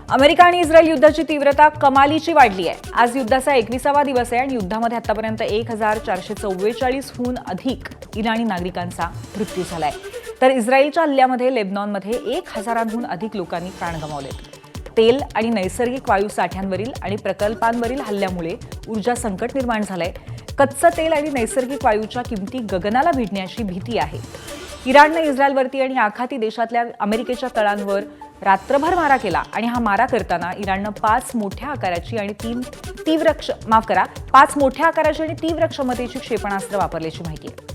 America आणि Israel युद्धाची तीव्रता कमालीची वाढली आहे। आज युद्धाचा 21वा दिवस आहे आणि युद्धामध्ये आतापर्यंत 1444हून अधिक इराणी नागरिकांचा मृत्यू झालाय। तर इस्रायलच्या हल्ल्यामध्ये लेबनॉनमध्ये 1000हून अधिक लोकांनी प्राण गमावलेत। तेल आणि नैसर्गिक वायू साठ्यांवरील आणि प्रकल्पांवरील हल्ल्यामुळे ऊर्जा संकट निर्माण झालंय। कच्चं तेल आणि नैसर्गिक वायूच्या किमती गगनाला भिडण्याची भीती आहे। इराणने इस्रायलवरती आणि आखाती देशातल्या अमेरिकेच्या तळांवर रात्रभर मारा केला आणि हा मारा करताना इराणनं 5 मोठ्या आकाराची आणि तीव्र क्षमतेची क्षेपणास्त्र वापरल्याची माहिती आहे।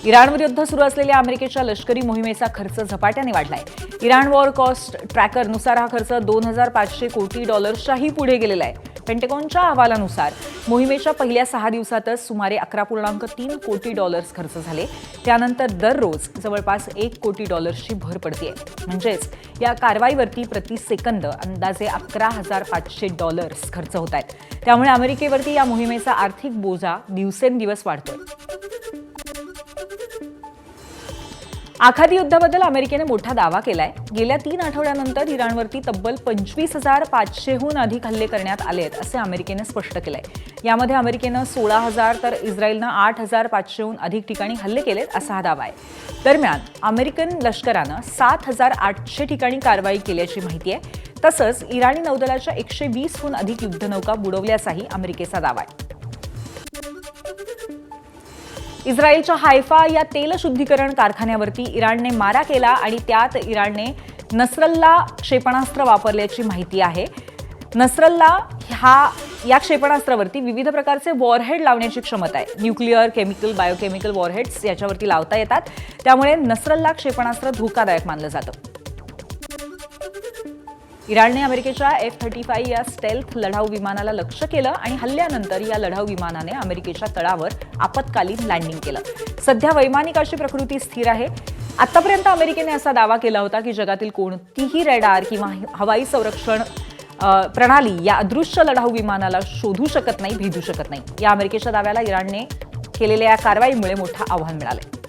इराणविरुद्ध सुरू असलेल्या अमेरिकेच्या लष्करी मोहिमेचा खर्च झपाट्याने वाढलाय। इराण वॉर कॉस्ट ट्रॅकरनुसार हा खर्च $2500 कोटी पुढे गेलेला आहे। पेंटॅगॉनच्या अहवालानुसार मोहिमेच्या पहिल्या 6 दिवसातच सुमारे $11.3 कोटी खर्च झाले। त्यानंतर दररोज जवळपास $1 कोटी भर पडतेय। म्हणजेच या कारवाईवरती प्रति सेकंद अंदाजे $11,500 खर्च होत आहेत। त्यामुळे अमेरिकेवरती या मोहिमेचा आर्थिक बोजा दिवसेंदिवस वाढतोय। आखाती युद्धाबद्दल अमेरिकेने मोठा दावा केलाय। गेल्या 3 आठवड्यांनंतर इराणवरती तब्बल 25,500हून अधिक हल्ले करण्यात आलेत असे अमेरिकेने स्पष्ट केलंय। यामध्ये अमेरिकेनं 16,000 तर इस्रायलनं 8,500हून अधिक ठिकाणी हल्ले केलेत असा हा दावा आहे। दरम्यान अमेरिकन लष्करानं 7,800 ठिकाणी कारवाई केल्याची माहिती आहे। तसंच इराणी नौदलाच्या 120हून अधिक युद्धनौका बुडवल्याचाही अमेरिकेचा दावा आहे। इस्रायलच्या हायफा या तेल शुद्धीकरण कारखान्यावरती इराणने मारा केला आणि त्यात इराणने नसरल्ला क्षेपणास्त्र वापरल्याची माहिती आहे। नसरल्ला या क्षेपणास्त्रावरती विविध प्रकारचे वॉरहेड लावण्याची क्षमता आहे। न्यूक्लिअर, केमिकल, बायोकेमिकल वॉरहेड्स याच्यावरती लावता येतात। त्यामुळे नसरल्ला क्षेपणास्त्र धोकादायक मानलं जातं। इराणने अमेरिकेच्या F-35 या स्टेल्थ लढाऊ विमानाला लक्ष्य केलं आणि हल्ल्यानंतर या लढाऊ विमानाने अमेरिकेच्या तळावर आपत्कालीन लँडिंग केलं। सध्या वैमानिकाची प्रकृती स्थिर आहे। आतापर्यंत अमेरिकेने असा दावा केला होता की जगातील कोणतीही रडार किंवा हवाई संरक्षण प्रणाली या अदृश्य लढाऊ विमानाला शोधू शकत नाही, भेदू शकत नाही। या अमेरिकेच्या दाव्याला इराणने केलेल्या या कारवाईमुळे मोठं आव्हान मिळालंय।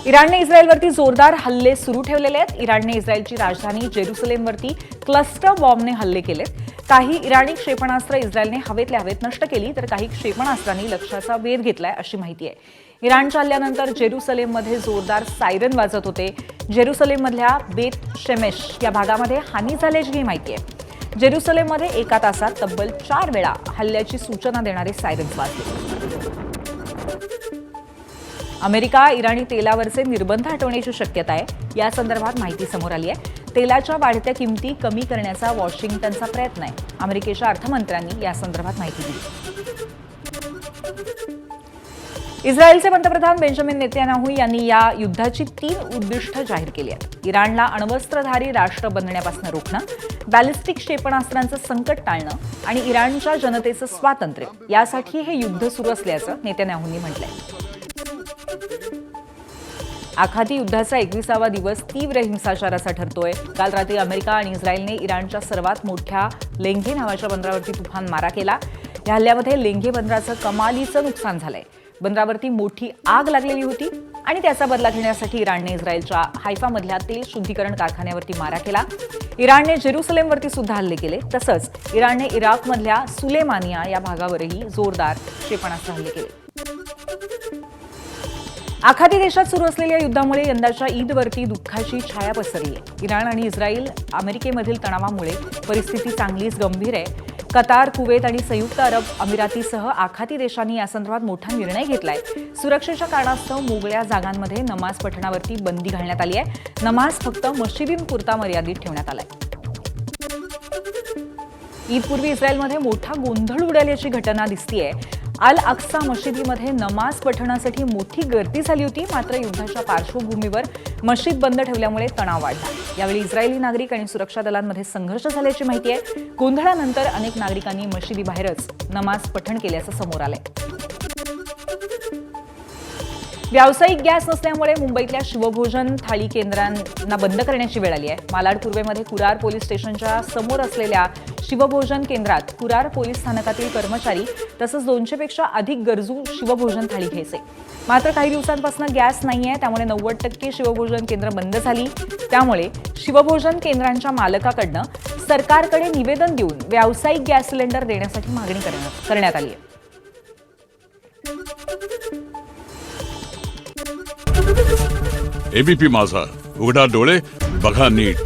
इराणने इस्रायलवरती जोरदार हल्ले सुरू ठेवलेले आहेत। इराणने इस्रायलची राजधानी जेरुसलेमवरती क्लस्टर बॉम्बने हल्ले केलेत। काही इराणी क्षेपणास्त्र इस्रायलने हवेतल्या हवेत नष्ट केली तर काही क्षेपणास्त्रांनी लक्ष्याचा वेध घेतलाय अशी माहिती आहे। इराणच्या हल्ल्यानंतर जेरुसलेममध्ये जोरदार सायरन वाजत होते। जेरुसलेममधल्या बेत शेमेश या भागामध्ये हानी झाल्याची माहिती आहे। जेरुसलेममध्ये एका तासात तब्बल 4 वेळा हल्ल्याची सूचना देणारे सायरन वाजले। अमेरिका इराणी तेलावरचे निर्बंध हटवण्याची शक्यता आहे। या संदर्भात माहिती समोर आली आहे। तेलाच्या वाढत्या किमती कमी करण्याचा वॉशिंग्टनचा प्रयत्न आहे। अमेरिकेच्या अर्थमंत्र्यांनी या संदर्भात माहिती दिली। इस्रायलचे पंतप्रधान बेंजामिन नेतन्याहू यांनी या युद्धाची 3 उद्दिष्ट जाहीर केली आहेत। इराणला अण्वस्त्रधारी राष्ट्र बनण्यापासून रोखणं, बॅलिस्टिक क्षेपणास्त्रांचं संकट टाळणं आणि इराणच्या जनतेचं स्वातंत्र्य यासाठी हे युद्ध सुरू असल्याचं नेतन्याहूंनी म्हटलंय। आखाती युद्धाचा 21वा दिवस तीव्र हिंसाचाराचा ठरतोय। काल रात्री अमेरिका आणि इस्रायलने इराणच्या सर्वात मोठ्या लेंघे नावाच्या बंदरावरती तुफान मारा केला। या हल्ल्यामध्ये लेंघे बंदराचं कमालीचं नुकसान झालंय। बंदरावरती मोठी आग लागलेली होती आणि त्याचा बदला घेण्यासाठी इराणने इस्रायलच्या हायफामधल्या तेल शुद्धीकरण कारखान्यावरती मारा केला। इराणने जेरुसलेमवरती सुद्धा हल्ले केले। तसंच इराणने इराकमधल्या सुलेमानिया या भागावरही जोरदार क्षेपणास्त्र हल्ले केले। आखाती देशात सुरू असलेल्या युद्धामुळे यंदाच्या ईदवरती दुःखाची छाया पसरली आहे। इराण आणि इस्रायल अमेरिकेमधील तणावामुळे परिस्थिती चांगलीच गंभीर आहे। कतार, कुवेत आणि संयुक्त अरब अमिरातीसह आखाती देशांनी यासंदर्भात मोठा निर्णय घेतलाय। सुरक्षेच्या कारणास्तव मोकळ्या जागांमध्ये नमाज पठणावरती बंदी घालण्यात आली आहे। नमाज फक्त मशिदींपुरता मर्यादित ठेवण्यात आलाय। ईदपूर्वी इस्रायलमध्ये मोठा गोंधळ उडाल्याची घटना दिसतीये। अल अक्सा मशिदीमध्ये नमाज पठणासाठी मोठी गर्दी झाली होती। मात्र युद्धाच्या पार्श्वभूमीवर मशीद बंद ठेवल्यामुळे तणाव वाढला। यावेळी इस्रायली नागरिक आणि सुरक्षा दलांमध्ये संघर्ष झाल्याची माहिती आहे। गोंधळानंतर अनेक नागरिकांनी मशिदीबाहेरच नमाज पठण केल्याचं समोर आलंय। व्यावसायिक गॅस नसल्यामुळे मुंबईतल्या शिवभोजन थाळी केंद्रांना बंद करण्याची वेळ आली आहे. मालाड पूर्वेमध्ये कुरार पोलीस स्टेशनच्या समोर असलेल्या शिवभोजन केंद्रात कुरार पोलीस स्थानकातील कर्मचारी तसंच 200 पेक्षा अधिक गरजू शिवभोजन थाळी घ्यायचे. मात्र काही दिवसांपासून गॅस नाहीये, त्यामुळे 90% शिवभोजन केंद्र बंद झाली. त्यामुळे शिवभोजन केंद्रांच्या मालकाकडनं सरकारकडे निवेदन देऊन व्यावसायिक गॅस सिलेंडर देण्यासाठी मागणी करण्यात आली आहे. एबीपी माझा, उघडा डोळे बघा नीट.